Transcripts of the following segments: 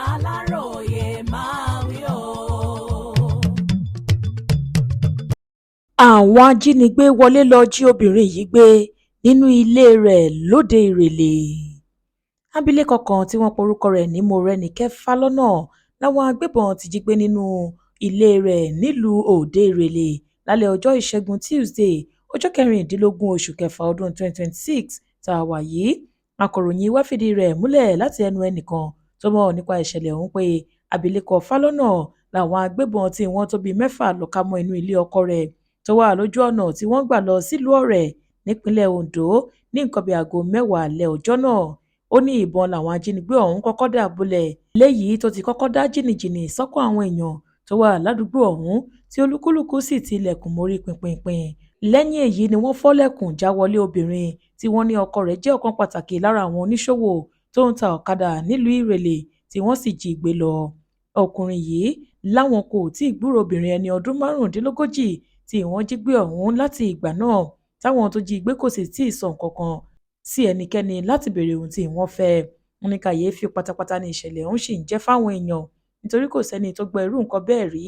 Aláròyé máa wí o. Àwọn ajínigbé wọlé lọ jí obìnrin yìí gbé nínú ilé rẹ̀ lóde Ìrẹ̀lẹ̀. Abilékọ kan tí wọ́n porúkọ rẹ̀ ní Mọ́rẹ́nikẹ́ Fálọ́nà làwọn agbébọn ti jí gbé nínú ilé rẹ̀ nílùú Òde Ìrẹ̀lẹ̀ lálẹ́ ọjọ́ Ìṣẹ́gun Tuesday ọjọ́ 16 oṣù kẹfà ọdún 2026 tá a wà yìí. Akọ̀ròyìn wá fìdí rẹ̀ múlẹ̀ láti ẹnu ẹnìkan tó mọ̀ nípa ìṣẹ̀lẹ̀ ọ̀hún pé abilékọ Fálọ́nà làwọn agbébọn tí wọ́n tó bíi 6 lọ ká mọ́ inú ilé ọkọ rẹ̀ tó wà lójú ọ̀nà tí wọ́n gbà lọ sílùú Ọ̀rẹ́ nípínlẹ̀ Ondo ní nǹkan bíi aago 10 alẹ́ ọjọ́ náà. Ó ní ìbọn làwọn ajínigbé ọ̀hún kọ́kọ́ dà bolẹ̀ léyìí tó ti kọ́kọ́ dá jìnnìjìnnì sọ́kàn àwọn èèyàn tó wà ládùúgbò ọ̀hún tí olúkúlùkù sì ti ilẹ̀kùn mórí pinpin. Lẹ́yìn èyí ni wọ́n fọ́lẹ̀kùn já wọlé obìnrin tí wọ́n ní ọkọ rẹ̀ jẹ́ ọ̀kan pàtàkì lára àwọn oníṣòwò tó ń ta ọ̀kadà nílùú Ìrẹ̀lẹ̀ tí wọ́n sì jí gbé lọ. Ọkùnrin yìí láwọn kò tí ì gbúròó obìnrin ẹni ọdún 35 tí wọ́n jí gbé ọ̀hún láti ìgbà náà táwọn tó jí gbé kò sì tí ì sọ nǹkan kan sí ẹnikẹ́ni láti béèrè ohun tí wọ́n fẹ́. Wọ́n ní kàyéfì pátápátá ní ìṣẹ̀lẹ̀ ọ̀hún sì ń jẹ́ fáwọn èèyàn nítorí kò sẹ́ni tó gbọ́ irú nǹkan bẹ́ẹ̀ rí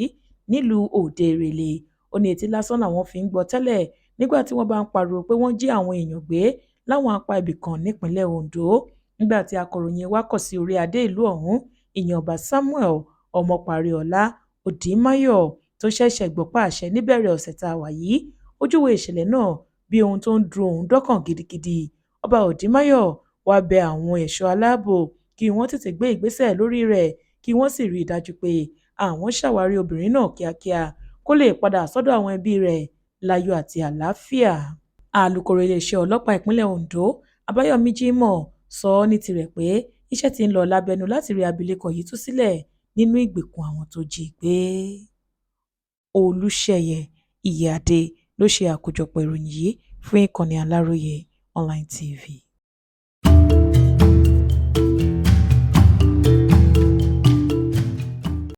nílùú Òde Ìrẹ̀lẹ̀. Ó ní etí lásán làwọn fi ń gbọ́ tẹ́lẹ̀ nígbà tí wọ́n bá ń pariwo pé wọ́n jí àwọn èèyàn gbé láwọn apá ibì kan nípínlẹ̀ Ondo. Nígbà tí akọ̀ròyìn wa kọ̀ sí orí adé ìlú ọ̀hún ìyẹn Ọba Samuel Ọmọparíọlá Òdìmáyọ̀ tó ṣẹ̀ṣẹ̀ gbọ́pá àṣẹ níbẹ̀rẹ̀ ọ̀sẹ̀ tá a wà yìí ó júwe ìṣẹ̀lẹ̀ náà bí ohun tó ń dùn òun dọ́kàn gidigidi. Ọba Òdìmáyọ̀ wá bẹ àwọn ẹ̀ṣọ́ aláàbò kí wọ́n tètè gbé ìgbésẹ̀ lórí rẹ̀ kí wọ́n sì rí i dájú pé àwọn ṣàwárí obìnrin náà kíákíá kó lè padà sọ́dọ̀ àwọn ẹbí rẹ̀ láyọ̀ àti àlàáfíà. Alukoro iléeṣẹ́ ọlọ́pàá ìpínlẹ̀ Ondo Abáyọ̀mí Jímọ̀ sọ ní tirẹ̀ pé iṣẹ́ ti ń lọ lábẹ́nú láti rí abilékọ yìí tú sílẹ̀ nínú ìgbèkùn àwọn tó jí gbé. Olúṣèyẹ Ìyíáde ló ṣe àkójọpọ̀ ìròyìn yìí fún ìkànnì Aláròyé Online TV.